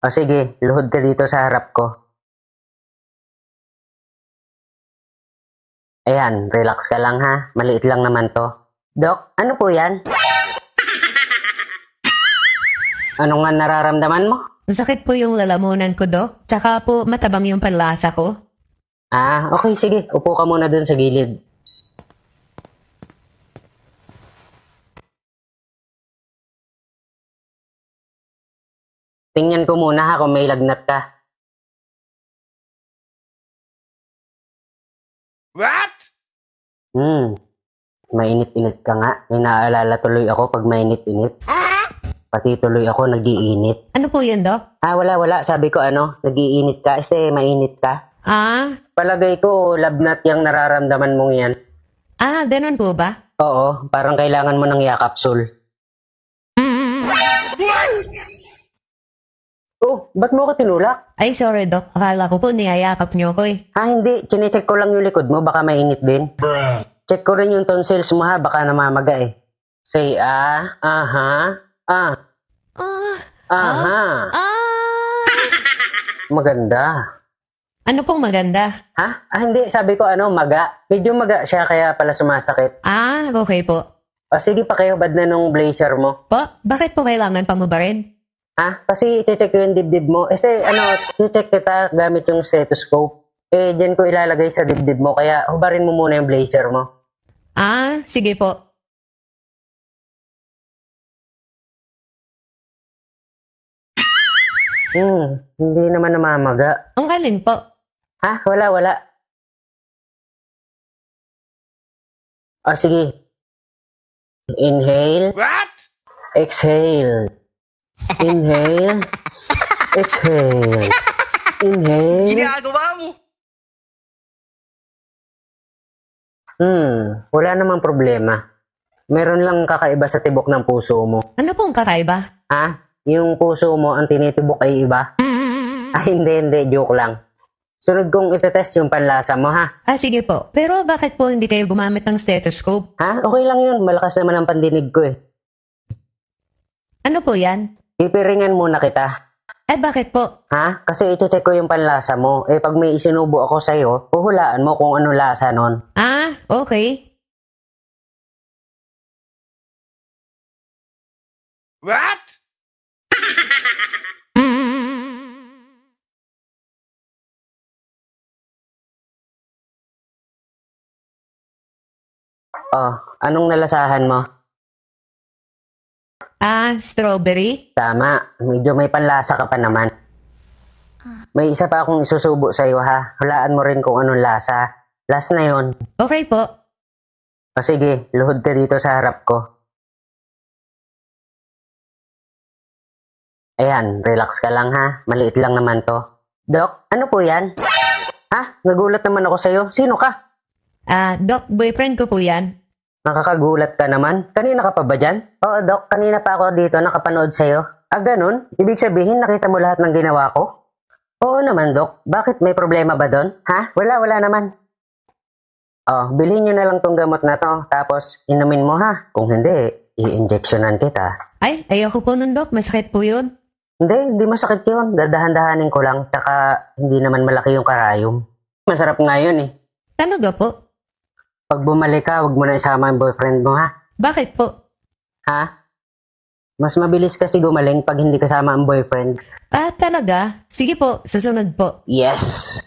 O sige, luhod ka dito sa harap ko. Ayan, relax ka lang ha. Maliit lang naman to. Dok, ano po yan? Ano nga nararamdaman mo? Sakit po yung lalamunan ko, Dok. Tsaka po matabang yung panlasa ko. Okay, sige. Upo ka muna dun sa gilid. Tingnan ko muna ha kung may lagnat ka. What? Mainit-init ka nga. May naalala tuloy ako pag mainit-init. Pati tuloy ako nagiinit. Ano po yun, Dok? Wala. Sabi ko nagiinit ka kasi mainit ka. Palagay ko, lagnat yung nararamdaman mong yan. Ganun po ba? Oo, parang kailangan mo ng yakapsul. Oh, ba't mo ko tinulak? Ay, sorry, Dok. Akala ko po niyayakap niyo ko eh. Hindi. Chinecheck ko lang yung likod mo. Baka mainit din. Check ko rin yung tonsils mo ha. Baka namamaga eh. Say Maganda. Ano pong maganda? Hindi. Sabi ko maga. Medyo maga siya kaya pala sumasakit. Okay po. O sige, pakihubad na nung blazer mo. Po, bakit po kailangan pamubarin? Kasi i-check ko yung dibdib mo. I-check kita gamit yung stethoscope. Diyan ko ilalagay sa dibdib mo. Kaya hubarin mo muna yung blazer mo. Sige po. Hindi naman namamaga. Ang alin po? Wala. O sige. Inhale. What? Exhale. Inhale. Exhale. Inhale. Ginagawa mo. Wala namang problema. Meron lang kakaiba sa tibok ng puso mo. Ano pong kakaiba? Yung puso mo ang tinitibok ay iba? Hindi. Joke lang. Sunod kong itetest yung panlasa mo, ha? Sige po. Pero bakit po hindi kayo gumamit ng stethoscope? Okay lang yun. Malakas naman ang pandinig ko eh. Ano po yan? Pipiringan muna kita. Bakit po? Kasi iti-check ko yung panlasa mo. Pag may isinubo ako sa'yo, huhulaan mo kung ano lasa nun. Okay. What? Anong nalasahan mo? Strawberry? Tama. Medyo may panlasa ka pa naman. May isa pa akong isusubo sa'yo ha. Hulaan mo rin kung anong lasa. Last na yon. Okay po. Sige, luhod ka dito sa harap ko. Ayan, relax ka lang ha. Maliit lang naman to. Dok, ano po yan? Nagulat naman ako sa'yo. Sino ka? Doc, boyfriend ko po yan. Nakakagulat ka naman. Kanina ka pa ba dyan? Oo, Dok. Kanina pa ako dito nakapanood sa'yo. Ganun? Ibig sabihin nakita mo lahat ng ginawa ko? Oo naman, Dok. Bakit? May problema ba doon? Wala naman. Bilhin nyo na lang tong gamot na to. Tapos, inumin mo ha. Kung hindi, i-injectionan kita. Ay, ayoko po nun, Doc. Masakit po yun. Hindi masakit yun. Dadahan-dahanin ko lang. Tsaka, hindi naman malaki yung karayom. Masarap nga yun eh. Talaga po? Pag bumalik ka, wag mo na isama yung boyfriend mo ha. Bakit po? Mas mabilis kasi gumaling pag hindi kasama ang boyfriend. Talaga? Sige po, susunod po. Yes!